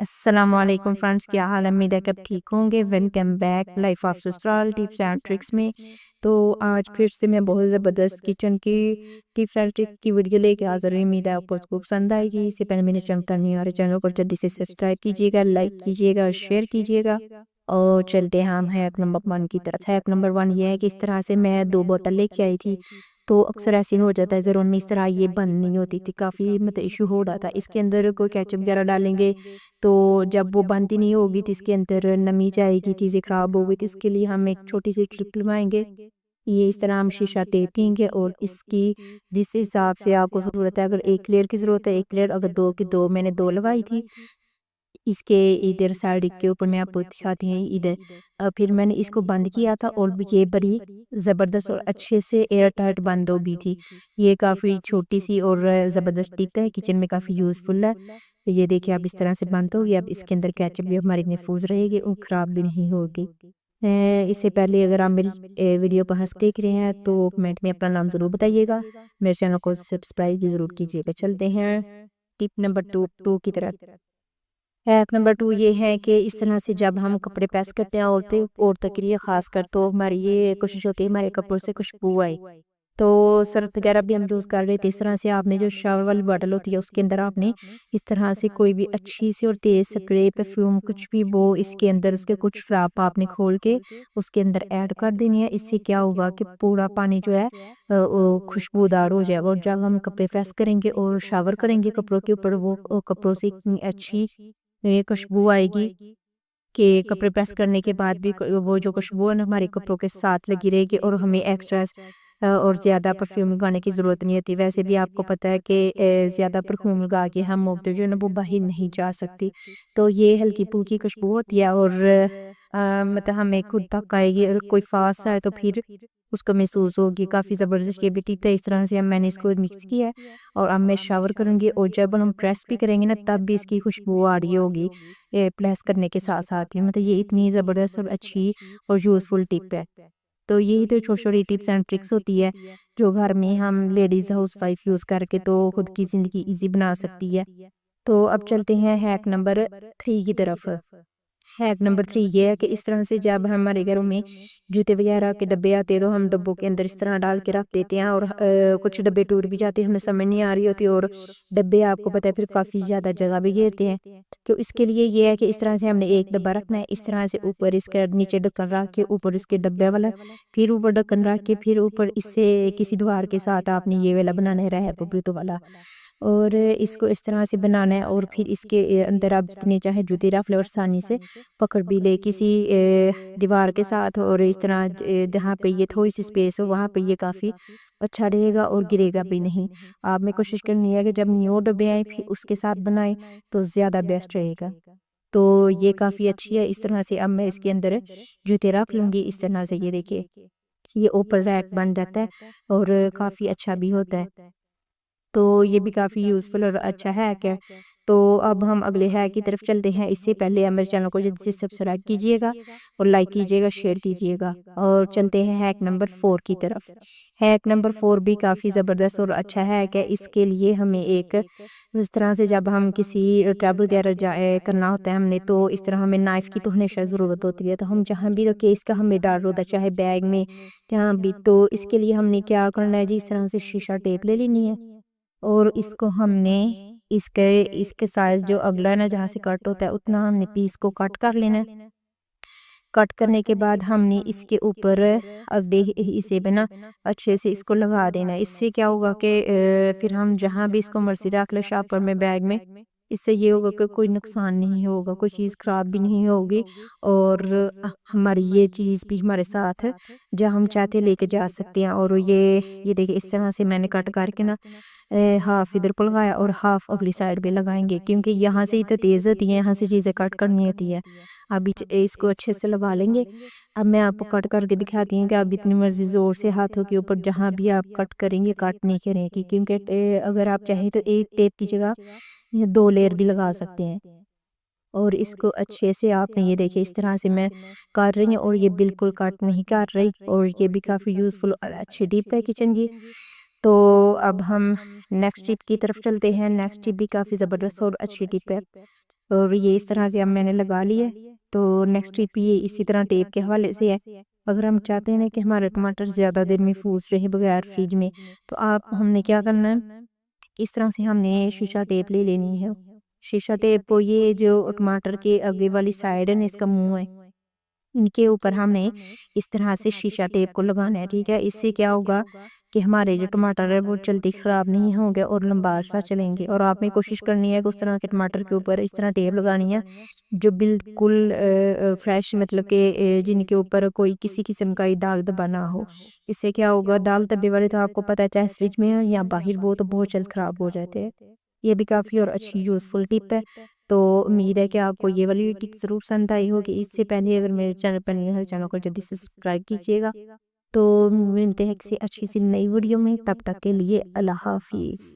अस्सलाम वालेकुम फ्रेंड्स, क्या हाल है? उम्मीद है कि आप ठीक होंगे। वेलकम बैक लाइफ ऑफ ससुराल टिप्स एंड ट्रिक्स में। तो आज फिर से मैं बहुत ज़बरदस्त किचन की टिप्स एंड ट्रिक की वीडियो लेके हाज़िर हुई। उम्मीद है आपको उसको पसंद आएगी। इससे पहले मेरे चैनल पर नहीं आ रहे, चैनल को जल्दी से सब्सक्राइब कीजिएगा, लाइक कीजिएगा और शेयर कीजिएगा। और चलते हैं हम हैक नंबर 1 की तरफ। हैक नंबर 1 ये है कि इस तरह से मैं 2 बोतल लेके आई थी। तो अक्सर ऐसे हो जाता है अगर उनमें इस तरह ये बंद नहीं होती थी, काफ़ी मतलब इशू हो रहा था। इसके अंदर कोई केचप वगैरह डालेंगे तो जब वो बनती नहीं होगी तो इसके अंदर नमी जाएगी, चीज़ें ख़राब होगी। तो इसके लिए हम एक छोटी सी ट्रिक लगाएंगे। ये इस तरह हम शीशा टेप लेंगे और इसकी जिस हिसाब से आपको ज़रूरत है, अगर 1 लेयर की ज़रूरत है 1 लेयर, अगर 2 की 2, मैंने 2 लगाई थी। इसके इधर साइड के ऊपर मैं आपको दिखाती हूँ इधर। फिर मैंने इसको बंद किया था और ये बड़ी ज़बरदस्त और अच्छे से एयर टाइट बंद हो गई थी। ये काफ़ी छोटी सी और ज़बरदस्त टिप है, किचन में काफ़ी यूज़फुल है। तो ये देखिए आप इस तरह से बंद होगी। अब इसके अंदर केचप भी हमारी महफूज रहेगी और ख़राब भी नहीं होगी। इससे पहले अगर आप मेरी वीडियो पर हंस देख रहे हैं तो कमेंट में अपना नाम ज़रूर बताइएगा। मेरे चैनल को सब्सक्राइब भी ज़रूर कीजिएगा। चलते हैं टिप नंबर 2 की तरफ। हैक नंबर 2 ये है कि इस तरह से जब हम कपड़े प्रेस करते हैं औरतों के लिए ख़ासकर, तो हमारी ये कोशिश होती है हमारे कपड़ों से खुशबू आए। तो सर्फ़ वगैरह भी हम यूज़ कर रहे थे। इस तरह से आपने जो शावर वाली बॉटल होती है उसके अंदर आपने इस तरह से कोई भी अच्छी सी और तेज़ स्प्रे परफ्यूम कुछ भी वो इसके अंदर उसके कुछ फ्राप आपने खोल के उसके अंदर ऐड कर देनी है। इससे क्या होगा कि पूरा पानी जो है वो खुशबूदार हो जाएगा और जब हम कपड़े प्रेस करेंगे और शावर करेंगे कपड़ों के ऊपर, वो कपड़ों से इतनी अच्छी ये खुशबू आएगी कि कपड़े प्रेस करने के बाद भी वो जो खुशबू है ना हमारे कपड़ों के साथ लगी रहेगी और हमें एक्स्ट्रा और ज़्यादा परफ्यूम लगाने की ज़रूरत नहीं होती। वैसे भी आपको पता है कि ज़्यादा परफ्यूम लगा के हम औरतें जो है ना वो बाहर नहीं जा सकती। तो ये हल्की फुल्की खुशबू होती है और मतलब हमें खुद तक आएगी। अगर कोई पास आए तो फिर उसको महसूस होगी। काफ़ी ज़बरदस्त ये भी टिप है। इस तरह से अब मैंने इसको मिक्स किया है और अब मैं शावर करूँगी और जब हम प्रेस भी करेंगे ना तब भी इसकी खुशबू आ रही होगी। प्रेस करने के साथ-साथ ही मतलब ये इतनी ज़बरदस्त और अच्छी और यूज़फुल टिप है। तो यही तो छोटी-छोटी टिप्स एंड ट्रिक्स होती है, जो घर में हम लेडीज़ हाउसवाइफ़ यूज़ करके तो खुद की ज़िंदगी ईज़ी बना सकती है। तो अब चलते हैं हैक नंबर 3 की तरफ। हैक नंबर 3 ये है कि इस तरह से जब हमारे घरों में जूते वगैरह के डब्बे आते हैं तो हम डब्बों के अंदर इस तरह डाल के रख देते हैं और कुछ डब्बे टूट भी जाते हैं, हमें समझ नहीं आ रही होती और डब्बे आपको पता है फिर काफ़ी ज़्यादा जगह भी घेरते हैं। तो इसके लिए ये है कि इस तरह से हमने एक डब्बा रखना है, इस तरह से ऊपर इसके नीचे ढक्कन रख के ऊपर इसके डब्बे वाला, फिर ऊपर ढक्कन रख के फिर ऊपर इससे किसी दीवार के साथ आपने ये वाला बनाना है रैप ब्लूटूथ वाला। और इसको इस तरह से बनाना है और फिर इसके अंदर आप जितने चाहे जूते रख लो और आसानी से पकड़ भी ले किसी दीवार के साथ। और इस तरह जहाँ पे ये थोड़ी सी स्पेस हो वहाँ पे ये काफ़ी अच्छा रहेगा और गिरेगा भी नहीं। आप में कोशिश करनी है कि जब न्यू डब्बे आए फिर उसके साथ बनाएं तो ज़्यादा बेस्ट रहेगा। तो ये काफ़ी अच्छी है। इस तरह से अब मैं इसके अंदर जूते रख लूँगी। इस तरह से ये देखिए ये ऊपर रैक बन जाता है और काफ़ी अच्छा भी होता है। तो ये भी काफ़ी यूज़फुल और अच्छा हैक है। तो अब हम अगले हैक की तरफ चलते हैं। इससे पहले आप मेरे चैनल को जल्दी से सब्सक्राइब कीजिएगा और लाइक कीजिएगा, शेयर कीजिएगा। और चलते हैं हैक नंबर 4 की तरफ। हैक नंबर 4 भी काफ़ी ज़बरदस्त और अच्छा हैक है। इसके लिए हमें एक इस तरह से जब हम किसी ट्रैवल वगैरह जाए करना होता है हमने, तो इस तरह हमें नाइफ़ की तो हमेशा ज़रूरत होती है। तो हम जहाँ भी रखें इसका हमें डर होता है, चाहे बैग में जहाँ भी। तो इसके लिए हमने क्या करना है जी, इस तरह से शीशा टेप ले लेनी है और इसको हमने इसके इसके साइज़ जो अगला है ना जहाँ से कट होता है उतना हमने पीस को कट कर लेना है। कट करने के बाद हमने इसके ऊपर अब इसे बना अच्छे से इसको लगा देना है। इससे क्या होगा कि फिर हम जहाँ भी इसको मर्ज़ी रख लें शॉपर में, बैग में, इससे ये होगा कि कोई नुकसान नहीं होगा, कोई चीज़ ख़राब भी नहीं होगी और हमारी ये चीज़ भी हमारे साथ जहाँ हम चाहते लेके जा सकते हैं। और ये देखिए इस तरह से मैंने कट करके ना हाफ इधर को लगाया और हाफ अगली साइड पे लगाएंगे, क्योंकि यहाँ से ही तो तेज़ होती है, यहाँ से चीज़ें कट करनी होती है। अब इसको अच्छे से लगा लेंगे। अब मैं आपको कट करके दिखाती हूँ कि आप जितनी मर्ज़ी ज़ोर से हाथों के ऊपर जहाँ भी आप कट करेंगे कट नहीं करेगी, क्योंकि अगर आप चाहें तो एक टेप की जगह ये 2 लेयर भी लगा सकते हैं। और इसको अच्छे से आपने ये देखिए इस तरह से मैं कर रही हूँ और ये बिल्कुल कट नहीं कर रही और ये भी काफ़ी यूज़फुल और अच्छी टिप है किचन की। तो अब हम नेक्स्ट टिप की तरफ चलते हैं। नेक्स्ट टिप भी काफ़ी ज़बरदस्त और अच्छी टिप है। और ये इस तरह से अब मैंने लगा लिया है। तो नेक्स्ट टिप ये इसी तरह टेप के हवाले से है। अगर हम चाहते हैं ना कि हमारे टमाटर ज़्यादा देर में फ्रूट्स रहे बगैर फ्रिज में, तो आप हमने क्या करना है, इस तरह से हमने शीशा टेप ले लेनी है। शीशा टेप को ये जो टमाटर के आगे वाली साइड है ना, इसका मुँह है, इनके ऊपर हमने इस तरह से शीशा टेप को लगाना है, ठीक है? इससे क्या होगा कि हमारे जो टमाटर है वो जल्दी ख़राब नहीं होंगे और लंबा अरसा चलेंगे। और आपने कोशिश करनी है कि उस तरह के टमाटर के ऊपर इस तरह टेप लगानी है जो बिल्कुल फ्रेश, मतलब कि जिनके ऊपर कोई किसी किस्म का दाग धब्बा ना हो। इससे क्या होगा, दाग धब्बे वाले तो आपको पता है चाहे फ्रिज में हो या बाहर वो तो बहुत जल्द ख़राब हो जाते हैं। ये भी काफ़ी और अच्छी यूज़फुल टिप है। तो उम्मीद है कि आपको ये वाली टिप ज़रूर पसंद आई होगी। इससे पहले अगर मेरे चैनल पर नए हैं, चैनल को जल्दी से सब्सक्राइब कीजिएगा। तो मिलते हैं किसी अच्छी सी नई वीडियो में, तब तक के लिए अल्लाह हाफ़िज़।